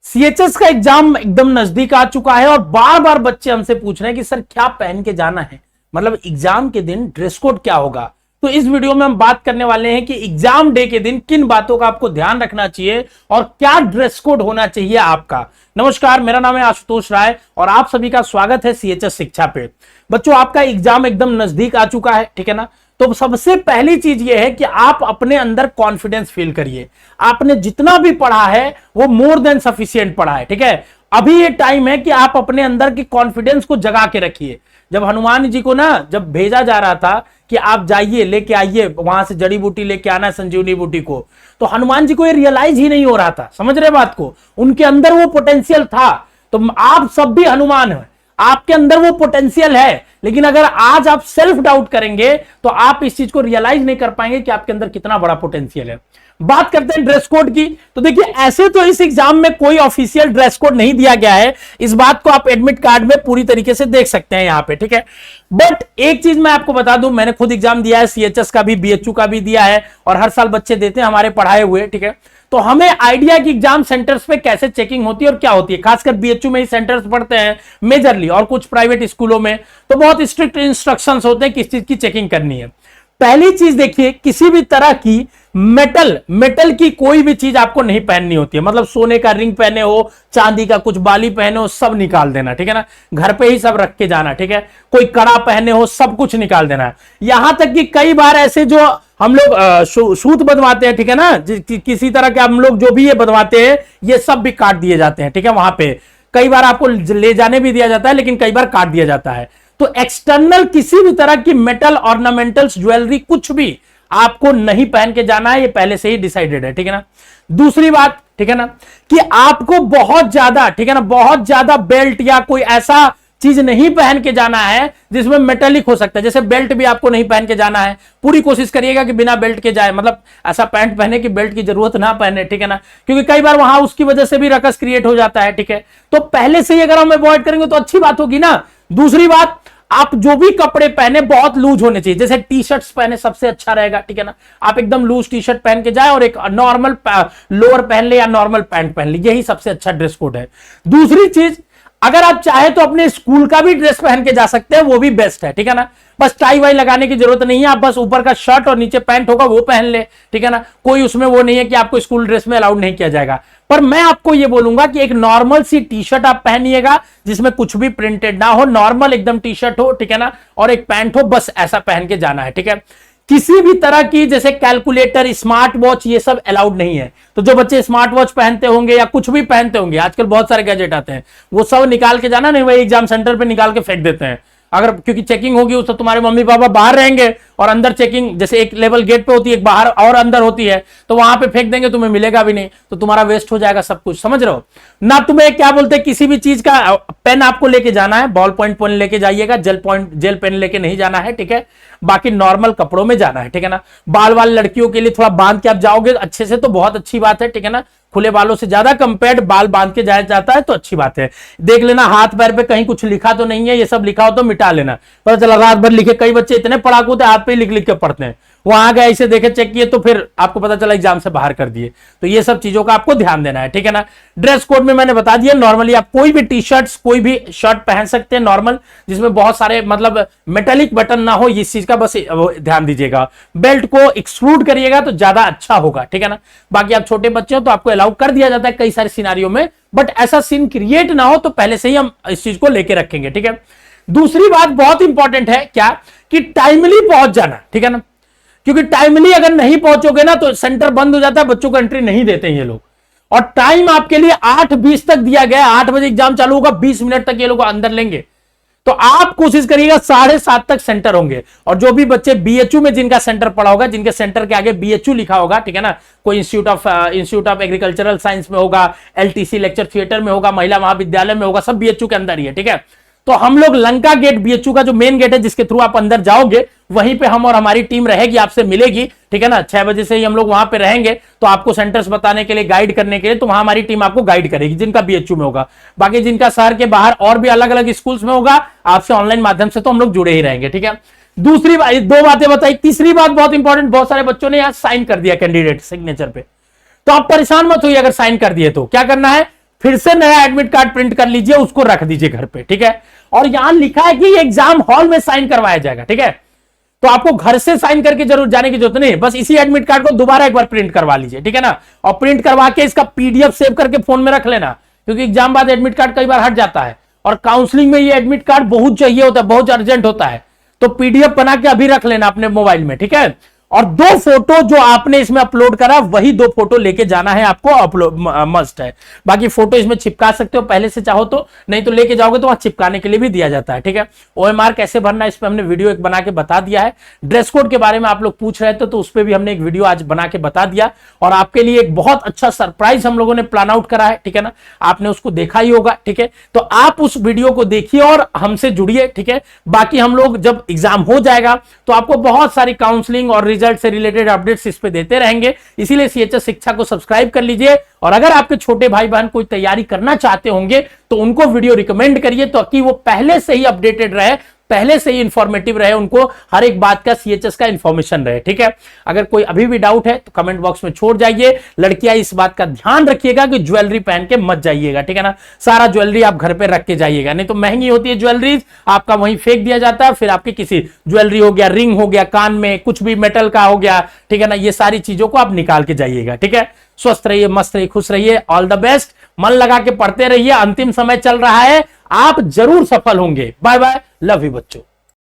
CHS का exam एकदम नजदीक आ चुका है और बार बार बच्चे हमसे पूछ रहे हैं कि सर क्या पहन के जाना है, मतलब एग्जाम के दिन ड्रेस कोड क्या होगा। तो इस वीडियो में हम बात करने वाले हैं कि एग्जाम डे के दिन किन बातों का आपको ध्यान रखना चाहिए और क्या ड्रेस कोड होना चाहिए आपका। नमस्कार, मेरा नाम है आशुतोष राय और आप सभी का स्वागत है सीएचएस शिक्षा पे। बच्चों, आपका एग्जाम एकदम नजदीक आ चुका है, ठीक है ना। तो सबसे पहली चीज यह है कि आप अपने अंदर कॉन्फिडेंस फील करिए। आपने जितना भी पढ़ा है वो मोर देन सफिशिएंट पढ़ा है, ठीक है। अभी ये टाइम है कि आप अपने अंदर की कॉन्फिडेंस को जगा के रखिए। जब हनुमान जी को ना जब भेजा जा रहा था कि आप जाइए लेके आइए वहां से जड़ी बूटी लेके आना संजीवनी बूटी को, तो हनुमान जी को ये रियलाइज ही नहीं हो रहा था। समझ रहे बात को? उनके अंदर वो पोटेंशियल था। तो आप सब भी हनुमान हैं, आपके अंदर वो पोटेंशियल है, लेकिन अगर आज आप सेल्फ डाउट करेंगे तो आप इस चीज को रियलाइज नहीं कर पाएंगे कि आपके अंदर कितना बड़ा पोटेंशियल है। बात करते हैं ड्रेस कोड की। तो देखिए, ऐसे तो इस एग्जाम में कोई ऑफिशियल ड्रेस कोड नहीं दिया गया है। इस बात को आप एडमिट कार्ड में पूरी तरीके से देख सकते हैं यहां पे, ठीक है। बट एक चीज मैं आपको बता दूं, मैंने खुद एग्जाम दिया है, सीएचएस का भी, बीएचयू का भी दिया है और हर साल बच्चे देते हैं हमारे पढ़ाए हुए, ठीक है। तो हमें आइडिया कि एग्जाम सेंटर्स पे कैसे चेकिंग होती है और क्या होती है। खासकर बीएचयू में ही सेंटर्स पढ़ते हैं मेजरली, और कुछ प्राइवेट स्कूलों में तो बहुत स्ट्रिक्ट इंस्ट्रक्शंस होते हैं किस चीज की चेकिंग करनी है। पहली चीज देखिए, किसी भी तरह की मेटल की कोई भी चीज आपको नहीं पहननी होती है। मतलब सोने का रिंग पहने हो, चांदी का कुछ बाली पहने हो, सब निकाल देना, ठीक है ना। घर पे ही सब रख के जाना, ठीक है। कोई कड़ा पहने हो, सब कुछ निकाल देना। यहां तक कि कई बार ऐसे जो हम लोग सूत बंधवाते हैं, ठीक है ना, किसी तरह के हम लोग जो भी ये बंधवाते हैं, ये सब भी काट दिए जाते हैं, ठीक है। वहां पे कई बार आपको ले जाने भी दिया जाता है, लेकिन कई बार काट दिया जाता है। तो एक्सटर्नल किसी भी तरह की मेटल ऑर्नामेंटल्स, ज्वेलरी, कुछ भी आपको नहीं पहन के जाना है, ये पहले से ही डिसाइडेड है, ठीक है ना। दूसरी बात, ठीक है ना, कि आपको बहुत ज्यादा, ठीक है ना, बहुत ज्यादा बेल्ट या कोई ऐसा चीज नहीं पहन के जाना है जिसमें मेटेलिक हो सकता है। जैसे बेल्ट भी आपको नहीं पहन के जाना है। पूरी कोशिश करिएगा कि बिना बेल्ट के जाए, मतलब ऐसा पैंट पहने कि बेल्ट की जरूरत ना पहने, ठीक है ना, क्योंकि कई बार वहां उसकी वजह से भी रकस क्रिएट हो जाता है, ठीक है। तो पहले से ही अगर हम अवॉइड करेंगे तो अच्छी बात होगी ना। दूसरी बात, आप जो भी कपड़े पहने बहुत लूज होने चाहिए। जैसे टी शर्ट्स पहने सबसे अच्छा रहेगा, ठीक है ना। आप एकदम लूज टी शर्ट पहन के जाए और एक नॉर्मल लोअर पहन ले या नॉर्मल पैंट पहन ले, यही सबसे अच्छा ड्रेस कोड है। दूसरी चीज, अगर आप चाहे तो अपने स्कूल का भी ड्रेस पहन के जा सकते हैं, वो भी बेस्ट है, ठीक है ना। बस टाई वाई लगाने की जरूरत नहीं है, आप बस ऊपर का शर्ट और नीचे पैंट होगा वो पहन ले, ठीक है ना। कोई उसमें वो नहीं है कि आपको स्कूल ड्रेस में अलाउड नहीं किया जाएगा। पर मैं आपको ये बोलूंगा कि एक नॉर्मल सी टी शर्ट आप पहनिएगा जिसमें कुछ भी प्रिंटेड ना हो, नॉर्मल एकदम टी शर्ट हो, ठीक है ना, और एक पैंट हो, बस ऐसा पहन के जाना है, ठीक है। किसी भी तरह की जैसे कैलकुलेटर, स्मार्ट वॉच, ये सब अलाउड नहीं है। तो जो बच्चे स्मार्ट वॉच पहनते होंगे या कुछ भी पहनते होंगे, आजकल बहुत सारे गैजेट आते हैं, वो सब निकाल के जाना नहीं, वही एग्जाम सेंटर पे निकाल के फेंक देते हैं। अगर क्योंकि चेकिंग होगी तो तुम्हारे मम्मी पापा बाहर रहेंगे और अंदर चेकिंग, जैसे एक लेवल गेट पे होती है, एक बाहर और अंदर होती है, तो वहां पे फेंक देंगे, तुम्हें मिलेगा भी नहीं, तो तुम्हारा वेस्ट हो जाएगा सब कुछ। समझ रहे हो ना। तुम्हें क्या बोलते हैं, किसी भी चीज का पेन आपको लेके जाना है, बॉल पॉइंट पेन लेके जाइएगा, जेल पेन लेके नहीं जाना है, ठीक है। बाकी नॉर्मल कपड़ों में जाना है, ठीक है ना। बाल वाल लड़कियों के लिए थोड़ा बांध के आप जाओगे अच्छे से तो बहुत अच्छी बात है, ठीक है ना। खुले बालों से ज्यादा कंपेयर्ड बाल बांध के जाया जाता है तो अच्छी बात है। देख लेना हाथ पैर पे कहीं कुछ लिखा तो नहीं है, ये सब लिखा हो तो मिटा लेना। पता चला रात भर लिखे, कई बच्चे इतने पढ़ाकू होते हाथ पे लिख लिख के पढ़ते हैं, वहां गए इसे देखे चेक किए तो फिर आपको पता चला एग्जाम से बाहर कर दिए। तो ये सब चीजों का आपको ध्यान देना है, ठीक है ना। ध्रेस कोड में मैंने बता दिया, नॉर्मली आप कोई भी टी शर्ट्स, कोई भी शर्ट पहन सकते हैं नॉर्मल, जिसमें बहुत सारे मतलब मेटेलिक बटन ना हो, इस चीज का बस ध्यान दीजिएगा। बेल्ट को एक्सक्लूड करिएगा तो ज्यादा अच्छा होगा, ठीक है ना। बाकी आप छोटे बच्चे हो तो आपको अलाउ कर दिया जाता है कई सारे सिनारियों में, बट ऐसा सीन क्रिएट ना हो तो पहले से ही हम इस चीज को लेके रखेंगे, ठीक है। दूसरी बात बहुत इंपॉर्टेंट है क्या, कि टाइमली पहुंच जाना, ठीक है ना। क्योंकि टाइमली अगर नहीं पहुंचोगे ना तो सेंटर बंद हो जाता है, बच्चों को एंट्री नहीं देते हैं ये लोग। और टाइम आपके लिए 8:20 तक दिया गया है, 8 बजे एग्जाम चालू होगा, 20 मिनट तक ये लोग अंदर लेंगे। तो आप कोशिश करिएगा 7:30 तक सेंटर होंगे। और जो भी बच्चे बीएचयू में जिनका सेंटर पड़ा होगा, जिनके सेंटर के आगे बीएचयू लिखा होगा, ठीक है ना, कोई इंस्टीट्यूट ऑफ एग्रीकल्चरल साइंस में होगा, एलटीसी लेक्चर थिएटर में होगा, महिला महाविद्यालय में होगा, सब बीएचयू के अंदर ही है, ठीक है। तो हम लोग लंका गेट, बीएचयू का जो मेन गेट है जिसके थ्रू आप अंदर जाओगे, वहीं पे हम और हमारी टीम रहेगी, आपसे मिलेगी, ठीक है ना। 6 बजे से ही हम लोग वहां पे रहेंगे, तो आपको सेंटर्स बताने के लिए, गाइड करने के लिए, तो वहां हमारी टीम आपको गाइड करेगी, जिनका बीएचयू में होगा। बाकी जिनका शहर के बाहर और भी अलग अलग स्कूल्स में होगा, आपसे ऑनलाइन माध्यम से तो हम लोग जुड़े ही रहेंगे, ठीक है। दूसरी बात, 2 बातें बताई। तीसरी बात बहुत इंपॉर्टेंट, बहुत सारे बच्चों ने यहां साइन कर दिया कैंडिडेट सिग्नेचर पे, तो आप परेशान मत होइए। अगर साइन कर दिए तो क्या करना है, फिर से नया एडमिट कार्ड प्रिंट कर लीजिए, उसको रख दीजिए घर पे, ठीक है। और यहां लिखा है कि एग्जाम हॉल में साइन करवाया जाएगा, ठीक है। तो आपको घर से साइन करके जरूर जाने की जरूरत नहीं, बस इसी एडमिट कार्ड को दोबारा एक बार प्रिंट करवा लीजिए, ठीक है ना। और प्रिंट करवा के इसका पीडीएफ सेव करके फोन में रख लेना, क्योंकि एग्जाम बाद एडमिट कार्ड कई बार हट जाता है और काउंसलिंग में ये एडमिट कार्ड बहुत चाहिए होता है, बहुत अर्जेंट होता है। तो पीडीएफ बना के अभी रख लेना अपने मोबाइल में, ठीक है। और 2 फोटो जो आपने इसमें अपलोड करा वही 2 फोटो लेके जाना है आपको, अपलोड मस्ट है। बाकी फोटो इसमें चिपका सकते हो पहले से चाहो तो, नहीं तो लेके जाओगे तो वहां चिपकाने के लिए भी दिया जाता है, ठीक है। ओएमआर कैसे भरना है इस पे हमने वीडियो एक बना के बता दिया है। ड्रेस कोड के बारे में आप लोग पूछ रहे थे तो उस पर भी हमने एक वीडियो आज बना के बता दिया। और आपके लिए एक बहुत अच्छा सरप्राइज हम लोगों ने प्लान आउट करा है, ठीक है ना। आपने उसको देखा ही होगा, ठीक है। तो आप उस वीडियो को देखिए और हमसे जुड़िए, ठीक है। बाकी हम लोग जब एग्जाम हो जाएगा तो आपको बहुत सारी काउंसलिंग और रिजल्ट से रिलेटेड अपडेट्स इस पे देते रहेंगे। इसीलिए सीएचएस शिक्षा को सब्सक्राइब कर लीजिए। और अगर आपके छोटे भाई बहन कोई तैयारी करना चाहते होंगे तो उनको वीडियो रिकमेंड करिए, ताकि वो पहले से ही अपडेटेड रहे, पहले से ही इंफॉर्मेटिव रहे, उनको हर एक बात का सीएचएस का इंफॉर्मेशन रहे, ठीक है। अगर कोई अभी भी डाउट है तो कमेंट बॉक्स में छोड़ जाइए। लड़कियां इस बात का ध्यान रखिएगा कि ज्वेलरी पहन के मत जाइएगा, ठीक है ना। सारा ज्वेलरी आप घर पे रख के जाइएगा, नहीं तो महंगी होती है ज्वेलरी, आपका वहीं फेंक दिया जाता है। फिर आपकी किसी ज्वेलरी हो गया, रिंग हो गया, कान में कुछ भी मेटल का हो गया, ठीक है ना, ये सारी चीजों को आप निकाल के जाइएगा, ठीक है। स्वस्थ रहिए, मस्त रहिए, खुश रहिए, ऑल द बेस्ट। मन लगा के पढ़ते रहिए, अंतिम समय चल रहा है, आप जरूर सफल होंगे। बाय बाय, लव यू बच्चों।